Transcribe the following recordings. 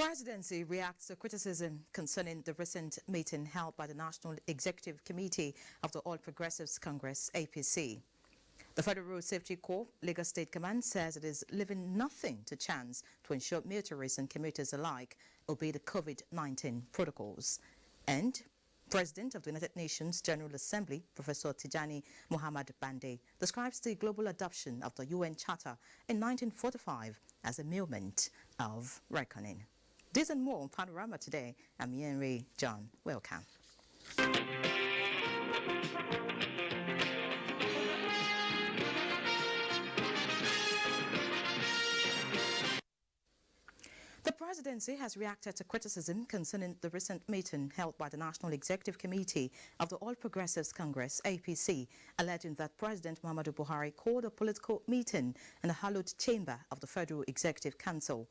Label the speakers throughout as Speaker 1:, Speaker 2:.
Speaker 1: Presidency reacts to criticism concerning the recent meeting held by the National Executive Committee of the All Progressives Congress, APC. The Federal Road Safety Corps, Lagos State Command, says it is leaving nothing to chance to ensure motorists and commuters alike obey the COVID-19 protocols. And President of the United Nations General Assembly, Professor Tijani Muhammad Bande, describes the global adoption of the UN Charter in 1945 as a moment of reckoning. This and more on Panorama today. I'm Yenri John. Welcome. The presidency has reacted to criticism concerning the recent meeting held by the National Executive Committee of the All Progressives Congress, APC, alleging that President Muhammadu Buhari called a political meeting in the hallowed chamber of the Federal Executive Council.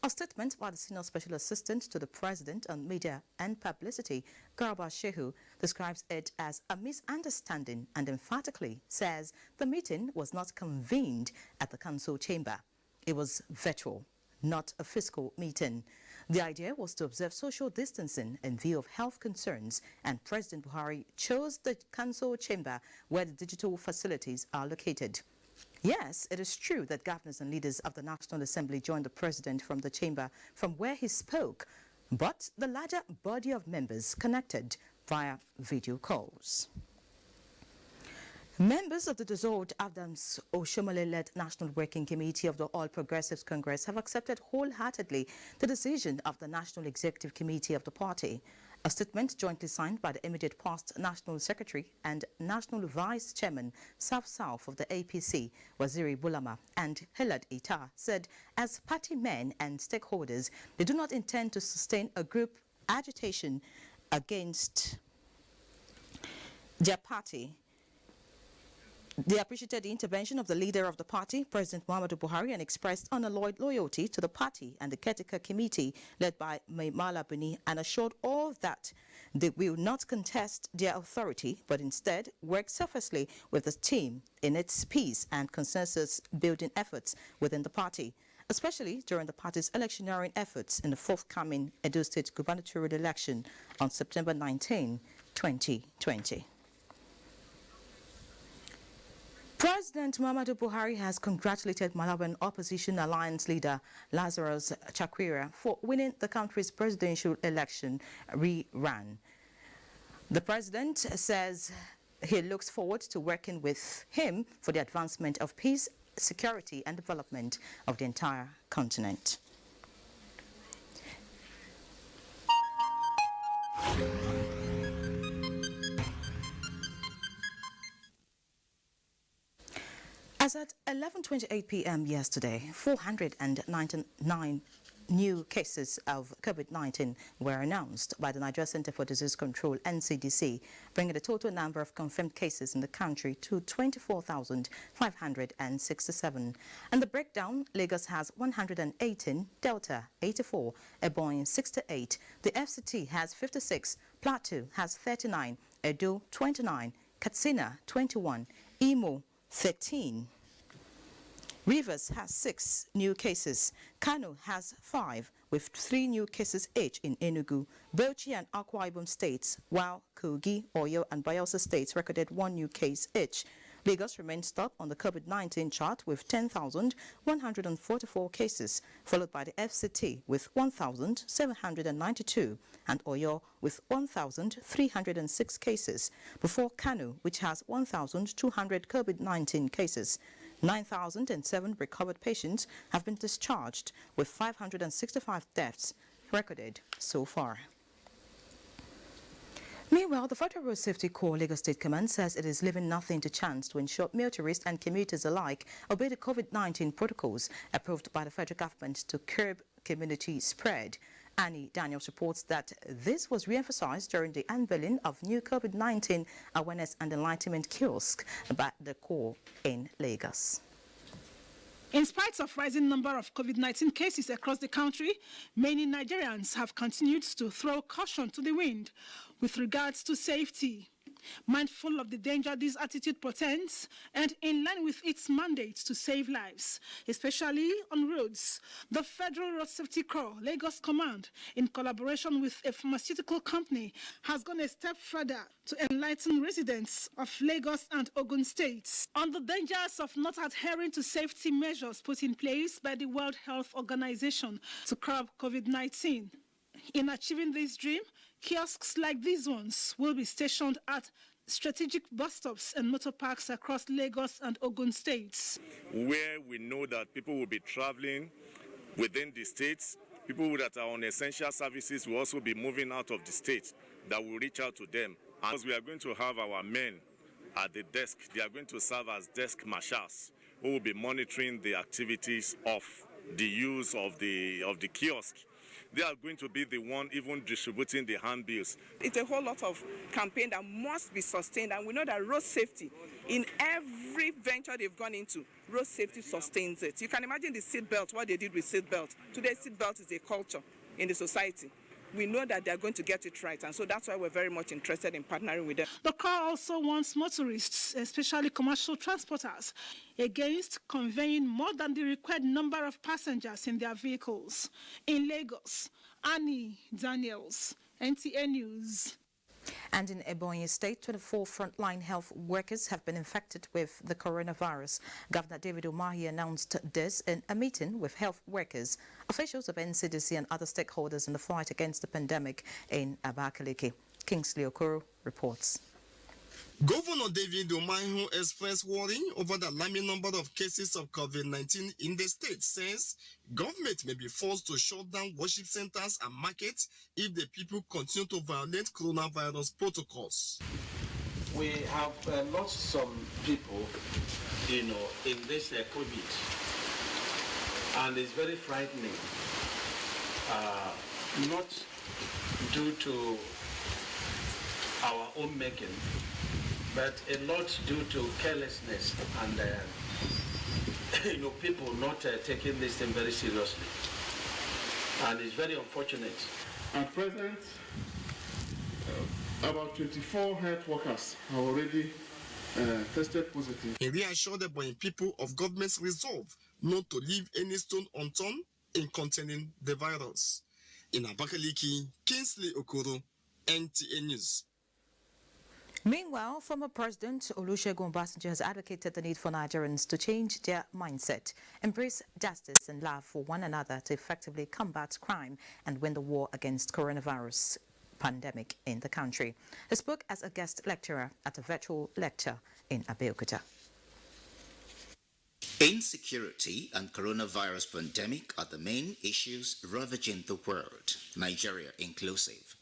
Speaker 1: A statement by the Senior Special Assistant to the President on Media and Publicity, Garba Shehu, describes it as a misunderstanding and emphatically says the meeting was not convened at the council chamber. It was virtual, not a physical meeting. The idea was to observe social distancing in view of health concerns, and President Buhari chose the council chamber where the digital facilities are located. Yes, it is true that governors and leaders of the National Assembly joined the president from the chamber from where he spoke, but the larger body of members connected via video calls. Members of the dissolved Adams Oshomole-led National Working Committee of the All Progressives Congress have accepted wholeheartedly the decision of the National Executive Committee of the party. A statement jointly signed by the immediate past National Secretary and National Vice Chairman South-South of the APC, Waziri Bulama, and Hilad Ita said, as party men and stakeholders, they do not intend to sustain a group agitation against their party. They appreciated the intervention of the leader of the party, President Muhammadu Buhari, and expressed unalloyed loyalty to the party and the caretaker committee led by Maimala Buni, and assured all that they will not contest their authority, but instead work selflessly with the team in its peace and consensus building efforts within the party, especially during the party's electioneering efforts in the forthcoming Edo State gubernatorial election on September 19, 2020. President Muhammadu Buhari has congratulated Malawian opposition alliance leader Lazarus Chakwera for winning the country's presidential election rerun. The president says he looks forward to working with him for the advancement of peace, security and development of the entire continent. As at 11:28 p.m. yesterday, 499 new cases of COVID-19 were announced by the Nigerian Center for Disease Control, NCDC, bringing the total number of confirmed cases in the country to 24,567. And the breakdown, Lagos has 118, Delta 84, Ebonyi 68, the FCT has 56, Plateau has 39, Edo 29, Katsina 21, Imo 13. Rivers has 6 new cases. Kano has 5, with 3 new cases each in Enugu, Bauchi and Akwa Ibom states, while Kogi, Oyo and Bayelsa states recorded 1 new case each. Lagos remains top on the COVID-19 chart with 10,144 cases, followed by the FCT with 1,792 and Oyo with 1,306 cases, before Kano, which has 1,200 COVID-19 cases. 9,007 recovered patients have been discharged, with 565 deaths recorded so far. Meanwhile, the Federal Road Safety Corps, Lagos State Command, says it is leaving nothing to chance to ensure motorists and commuters alike obey the COVID-19 protocols approved by the federal government to curb community spread. Annie Daniels reports that this was re-emphasized during the unveiling of new COVID-19 awareness and enlightenment kiosk by the Corps in Lagos.
Speaker 2: In spite of rising number of COVID-19 cases across the country, many Nigerians have continued to throw caution to the wind with regards to safety. Mindful of the danger this attitude portends and in line with its mandate to save lives, especially on roads, the Federal Road Safety Corps, Lagos Command, in collaboration with a pharmaceutical company, has gone a step further to enlighten residents of Lagos and Ogun states on the dangers of not adhering to safety measures put in place by the World Health Organization to curb COVID-19. In achieving this dream, kiosks like these ones will be stationed at strategic bus stops and motor parks across Lagos and Ogun states,
Speaker 3: where we know that people will be traveling within the states. People that are on essential services will also be moving out of the state, that will reach out to them. And we are going to have our men at the desk. They are going to serve as desk marshals who will be monitoring the activities of the use of the kiosk. They are going to be the one even distributing the handbills.
Speaker 4: It's a whole lot of campaign that must be sustained, and we know that road safety, in every venture they've gone into, road safety sustains it. You can imagine the seatbelt, what they did with seatbelt. Today, seatbelt is a culture in the society. We know that they're going to get it right, and so that's why we're very much interested in partnering with them.
Speaker 2: The Corps also wants motorists, especially commercial transporters, against conveying more than the required number of passengers in their vehicles. In Lagos, Annie Daniels, NTA News.
Speaker 1: And in Ebonyi State, 24 frontline health workers have been infected with the coronavirus. Governor David Umahi announced this in a meeting with health workers, officials of NCDC and other stakeholders in the fight against the pandemic in Abakaliki. Kingsley Okoro reports.
Speaker 5: Governor David Umahi expressed worry over the alarming number of cases of COVID-19 in the state, says government may be forced to shut down worship centers and markets if the people continue to violate coronavirus protocols.
Speaker 6: We have lost some people, in this COVID, and it's very frightening, not due to our own making, but a lot due to carelessness and people not taking this thing very seriously, and it's very unfortunate.
Speaker 7: At present, about 24 health workers have already tested positive.
Speaker 5: He reassured the Ebonyi people of government's resolve not to leave any stone unturned in containing the virus. In Abakaliki, Kingsley Okoro, NTA News.
Speaker 1: Meanwhile, former President Olusegun Obasanjo has advocated the need for Nigerians to change their mindset, embrace justice and love for one another to effectively combat crime and win the war against coronavirus pandemic in the country. He spoke as a guest lecturer at a virtual lecture in Abuja.
Speaker 8: Insecurity and coronavirus pandemic are the main issues ravaging the world, Nigeria inclusive.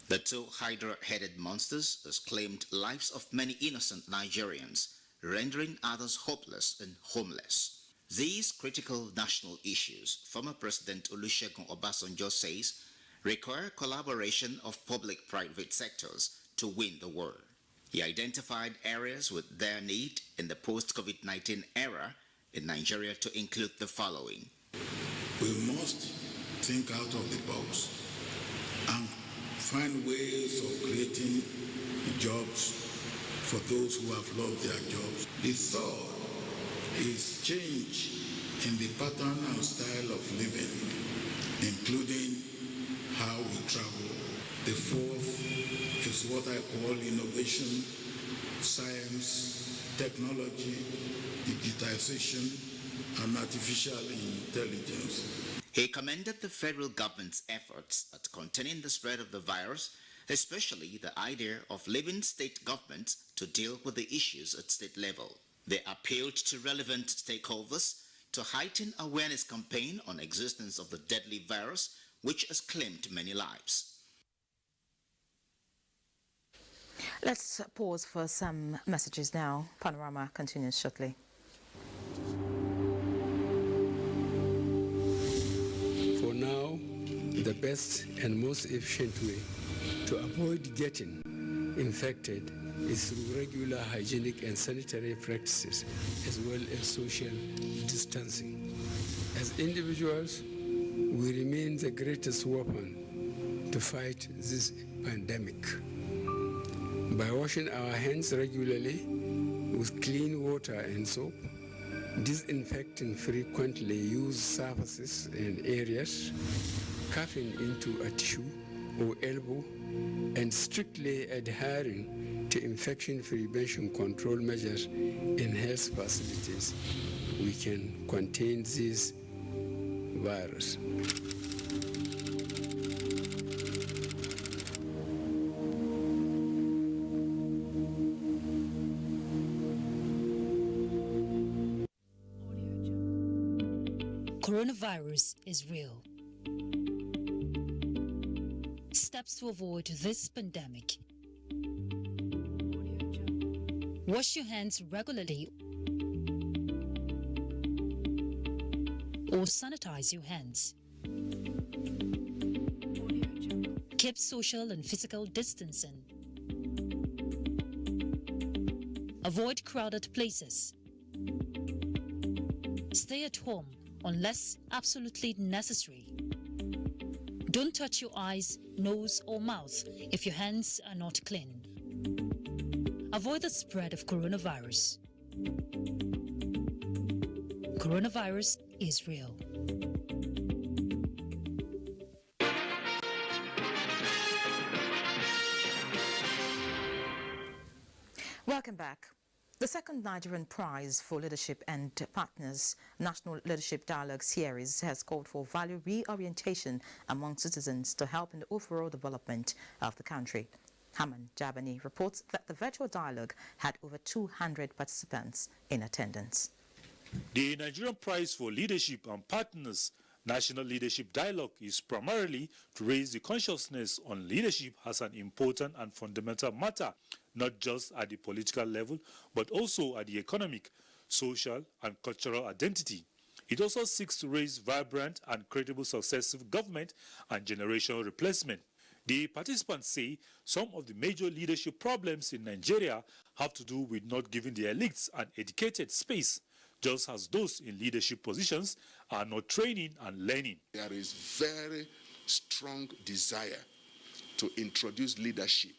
Speaker 8: The two hydra-headed monsters has claimed lives of many innocent Nigerians, rendering others hopeless and homeless. These critical national issues, former President Olusegun Obasanjo says, require collaboration of public-private sectors to win the war. He identified areas with their need in the post-COVID-19 era in Nigeria to include the following.
Speaker 9: We must think out of the box and find ways of creating jobs for those who have lost their jobs. The third is change in the pattern and style of living, including how we travel. The fourth is what I call innovation, science, technology, digitization, and artificial intelligence.
Speaker 8: He commended the federal government's efforts at containing the spread of the virus, especially the idea of leaving state governments to deal with the issues at state level. They appealed to relevant stakeholders to heighten awareness campaign on existence of the deadly virus, which has claimed many lives.
Speaker 1: Let's pause for some messages now. Panorama continues shortly.
Speaker 10: For now, the best and most efficient way to avoid getting infected is through regular hygienic and sanitary practices, as well as social distancing. As individuals, we remain the greatest weapon to fight this pandemic. By washing our hands regularly with clean water and soap, disinfecting frequently used surfaces and areas, coughing into a tissue or elbow, and strictly adhering to infection prevention control measures in health facilities, we can contain this virus.
Speaker 11: Coronavirus is real. Steps to avoid this pandemic. Wash your hands regularly or sanitize your hands. Keep social and physical distancing. Avoid crowded places. Stay at home unless absolutely necessary. Don't touch your eyes, nose, or mouth if your hands are not clean. Avoid the spread of coronavirus. Coronavirus is real.
Speaker 1: Welcome back. The second Nigerian Prize for Leadership and Partners National Leadership Dialogue Series has called for value reorientation among citizens to help in the overall development of the country. Haman Jabani reports that the virtual dialogue had over 200 participants in attendance.
Speaker 12: The Nigerian Prize for Leadership and Partners National Leadership Dialogue is primarily to raise the consciousness on leadership as an important and fundamental matter, not just at the political level, but also at the economic, social, and cultural identity. It also seeks to raise vibrant and credible successive government and generational replacement. The participants say some of the major leadership problems in Nigeria have to do with not giving the elites an educated space, just as those in leadership positions are not training and learning.
Speaker 13: There is very strong desire to introduce leadership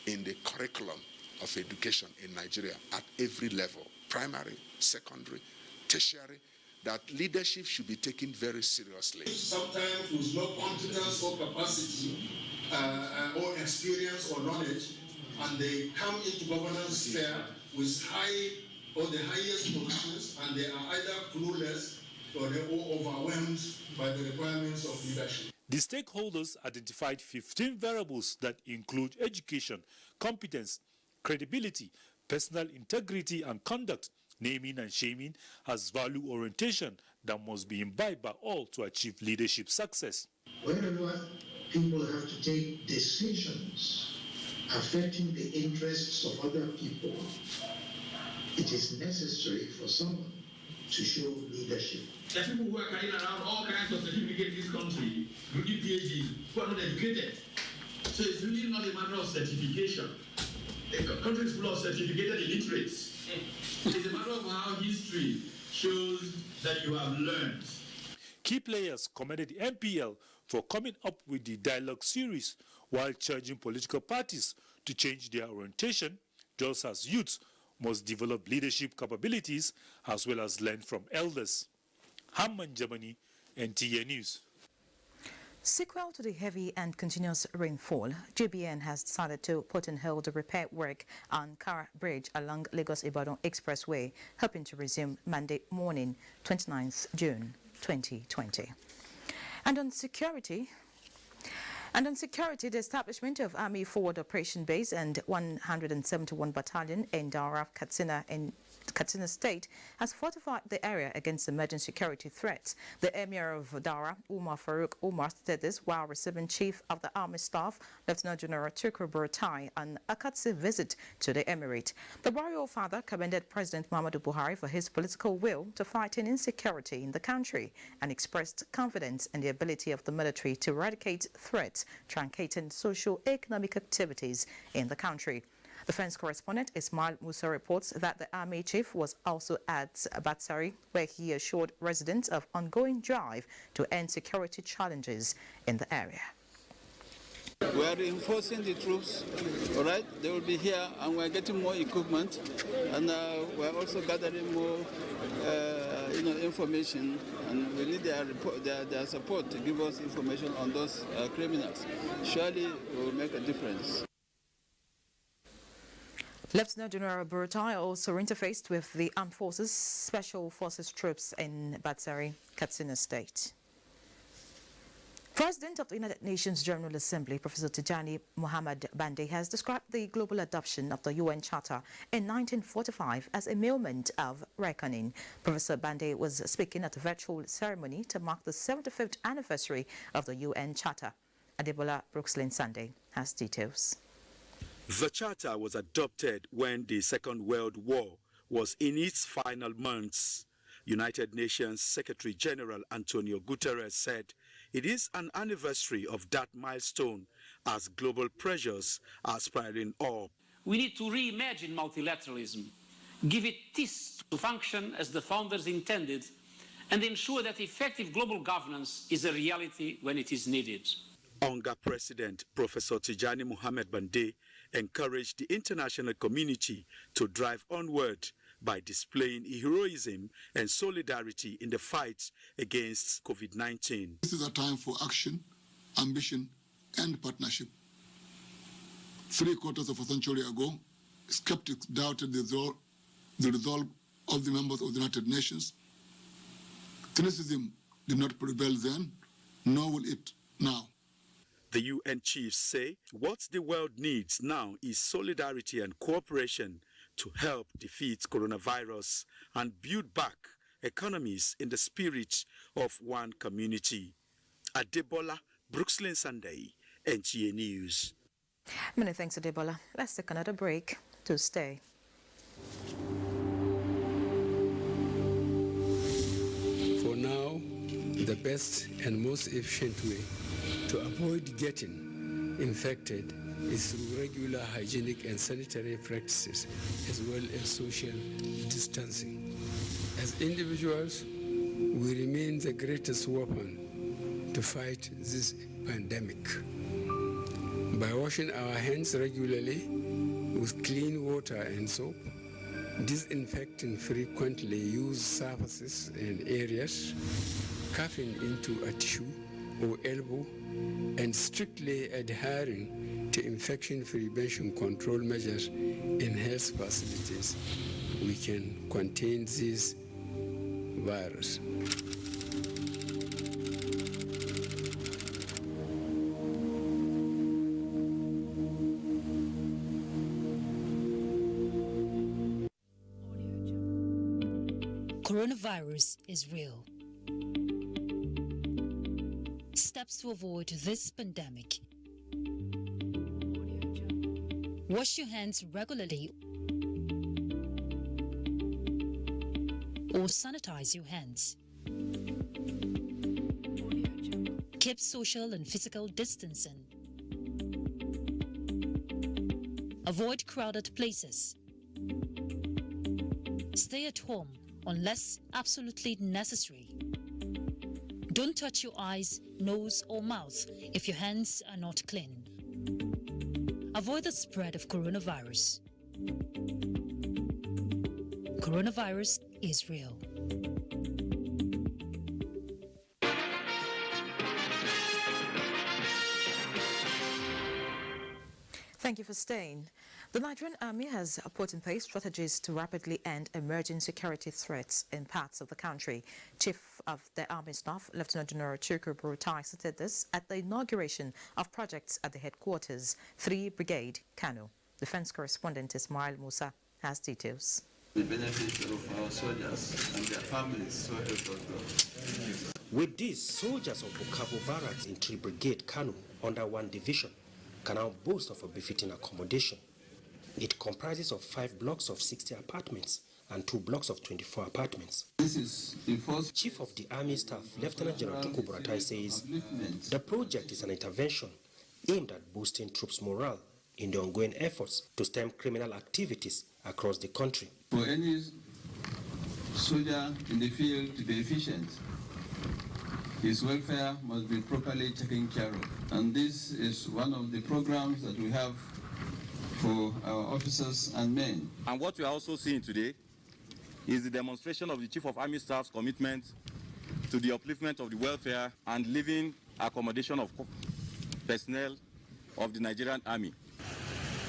Speaker 13: in the curriculum of education in Nigeria at every level, primary, secondary, tertiary, that leadership should be taken very seriously.
Speaker 9: Sometimes with no competence or capacity or experience or knowledge, and they come into governance sphere with high or the highest positions, and they are either clueless or they are overwhelmed by the requirements of leadership.
Speaker 12: The stakeholders identified 15 variables that include education, competence, credibility, personal integrity and conduct, naming and shaming as value orientation that must be imbibed by all to achieve leadership success.
Speaker 14: Wherever people have to take decisions affecting the interests of other people, it is necessary for someone to show leadership.
Speaker 15: There are people who are carrying around all kinds of certificates in this country, including PhDs, who are not educated. So it's really not a matter of certification. The country is full of certificated illiterates. It's a matter of how history shows that you have learned.
Speaker 12: Key players commended the MPL for coming up with the dialogue series while charging political parties to change their orientation, just as youth must develop leadership capabilities as well as learn from elders. Haman Jabani, NTA News.
Speaker 1: Sequel to the heavy and continuous rainfall, GBN has decided to put on hold the repair work on Kara Bridge along Lagos-Ibadan Expressway, hoping to resume Monday morning, 29th June 2020. And on security, the establishment of Army Forward Operation Base and 171 Battalion in Daura, Katsina State has fortified the area against emerging security threats. The Emir of Daura, Umar Farouk Umar, said this while receiving Chief of the Army Staff, Lieutenant General Tukur Buratai, on a courtesy visit to the Emirate. The royal father commended President Muhammadu Buhari for his political will to fight insecurity in the country and expressed confidence in the ability of the military to eradicate threats truncating socio-economic activities in the country. Defense correspondent Ismail Musa reports that the Army Chief was also at Batsari, where he assured residents of ongoing drive to end security challenges in the area.
Speaker 16: We are reinforcing the troops, all right? They will be here, and we are getting more equipment, and we are also gathering more, information, and we need their support to give us information on those criminals. Surely it will make a difference.
Speaker 1: Lieutenant General Buratai also interfaced with the Armed Forces Special Forces troops in Batsari, Katsina State. President of the United Nations General Assembly, Professor Tijani Muhammad Bande, has described the global adoption of the UN Charter in 1945 as a moment of reckoning. Professor Bande was speaking at a virtual ceremony to mark the 75th anniversary of the UN Charter. Adebola Brooksland Sunday has details.
Speaker 17: The Charter was adopted when the Second World War was in its final months. United Nations Secretary General Antonio Guterres said it is an anniversary of that milestone as global pressures are spiraling up.
Speaker 18: We need to reimagine multilateralism, give it teeth to function as the founders intended, and ensure that effective global governance is a reality when it is needed.
Speaker 17: UNGA President Professor Tijani Muhammad Bande encouraged the international community to drive onward by displaying heroism and solidarity in the fight against COVID-19.
Speaker 9: This is a time for action, ambition, and partnership. 3/4 of a century ago, skeptics doubted the resolve of the members of the United Nations. Cynicism did not prevail then, nor will it now.
Speaker 17: The UN chiefs say what the world needs now is solidarity and cooperation to help defeat coronavirus and build back economies in the spirit of one community. Adebola Brooksland Sunday, NTA News.
Speaker 1: Many thanks, Adebola. Let's take another break to stay.
Speaker 10: For now, the best and most efficient way to avoid getting infected is through regular hygienic and sanitary practices, as well as social distancing. As individuals, we remain the greatest weapon to fight this pandemic. By washing our hands regularly with clean water and soap, disinfecting frequently used surfaces and areas, coughing into a tissue or elbow, and strictly adhering to infection prevention control measures in health facilities, we can contain this virus.
Speaker 11: Coronavirus is real. Steps to avoid this pandemic. Wash your hands regularly or sanitize your hands. Keep social and physical distancing. Avoid crowded places. Stay at home unless absolutely necessary. Don't touch your eyes, nose, or mouth if your hands are not clean. Avoid the spread of coronavirus. Coronavirus is real.
Speaker 1: Thank you for staying. The Nigerian Army has put in place strategies to rapidly end emerging security threats in parts of the country. Chief of the Army Staff, Lieutenant General Chuku Buratai, stated this at the inauguration of projects at the headquarters, 3 Brigade, Kano. Defense correspondent Ismail Musa has details.
Speaker 19: The benefits of our soldiers and their families, so help us God.
Speaker 20: With this, soldiers of Bukavu Barracks in 3 Brigade, Kano, under 1 division, can now boast of a befitting accommodation. It comprises of 5 blocks of 60 apartments and 2 blocks of 24 apartments.
Speaker 19: This is the first.
Speaker 20: Chief of the Army Staff, Lieutenant General Chuku Buratai, says the project is an intervention aimed at boosting troops' morale in the ongoing efforts to stem criminal activities across the country.
Speaker 19: For any soldier in the field to be efficient, his welfare must be properly taken care of. And this is one of the programs that we have for our officers and men.
Speaker 21: And what we are also seeing today is the demonstration of the Chief of Army Staff's commitment to the upliftment of the welfare and living accommodation of personnel of the Nigerian Army.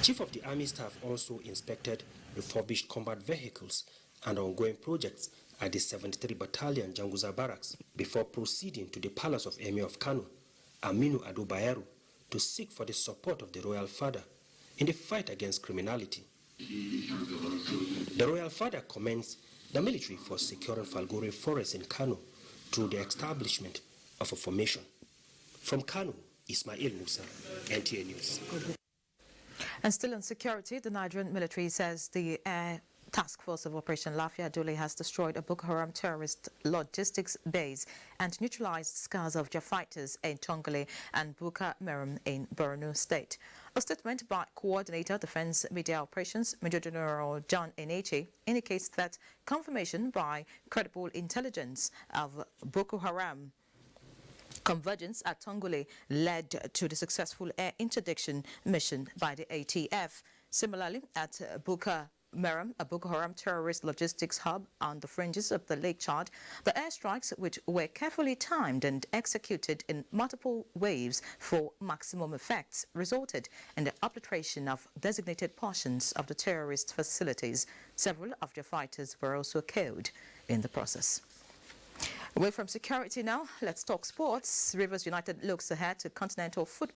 Speaker 20: Chief of the Army Staff also inspected refurbished combat vehicles and ongoing projects at the 73 Battalion Janguza Barracks before proceeding to the Palace of Emir of Kano, Aminu Ado Bayero, to seek for the support of the Royal Father in the fight against criminality. The Royal Father commends the military for securing Falgore Forest in Kano through the establishment of a formation. From Kano, Ismail Musa, NTA News.
Speaker 1: And still on security, the Nigerian military says the Air Task Force of Operation Lafia Dule has destroyed a Boko Haram terrorist logistics base and neutralized scars of their fighters in Tongole and Buka Merum in Borno State. A statement by Coordinator Defense Media Operations, Major General John Eneche, indicates that confirmation by credible intelligence of Boko Haram convergence at Tongole led to the successful air interdiction mission by the ATF. Similarly, at Buka Merum, a Boko Haram terrorist logistics hub on the fringes of the Lake Chad, the airstrikes, which were carefully timed and executed in multiple waves for maximum effects, resulted in the obliteration of designated portions of the terrorist facilities. Several of their fighters were also killed in the process. Away from security now, let's talk sports. Rivers United looks ahead to continental football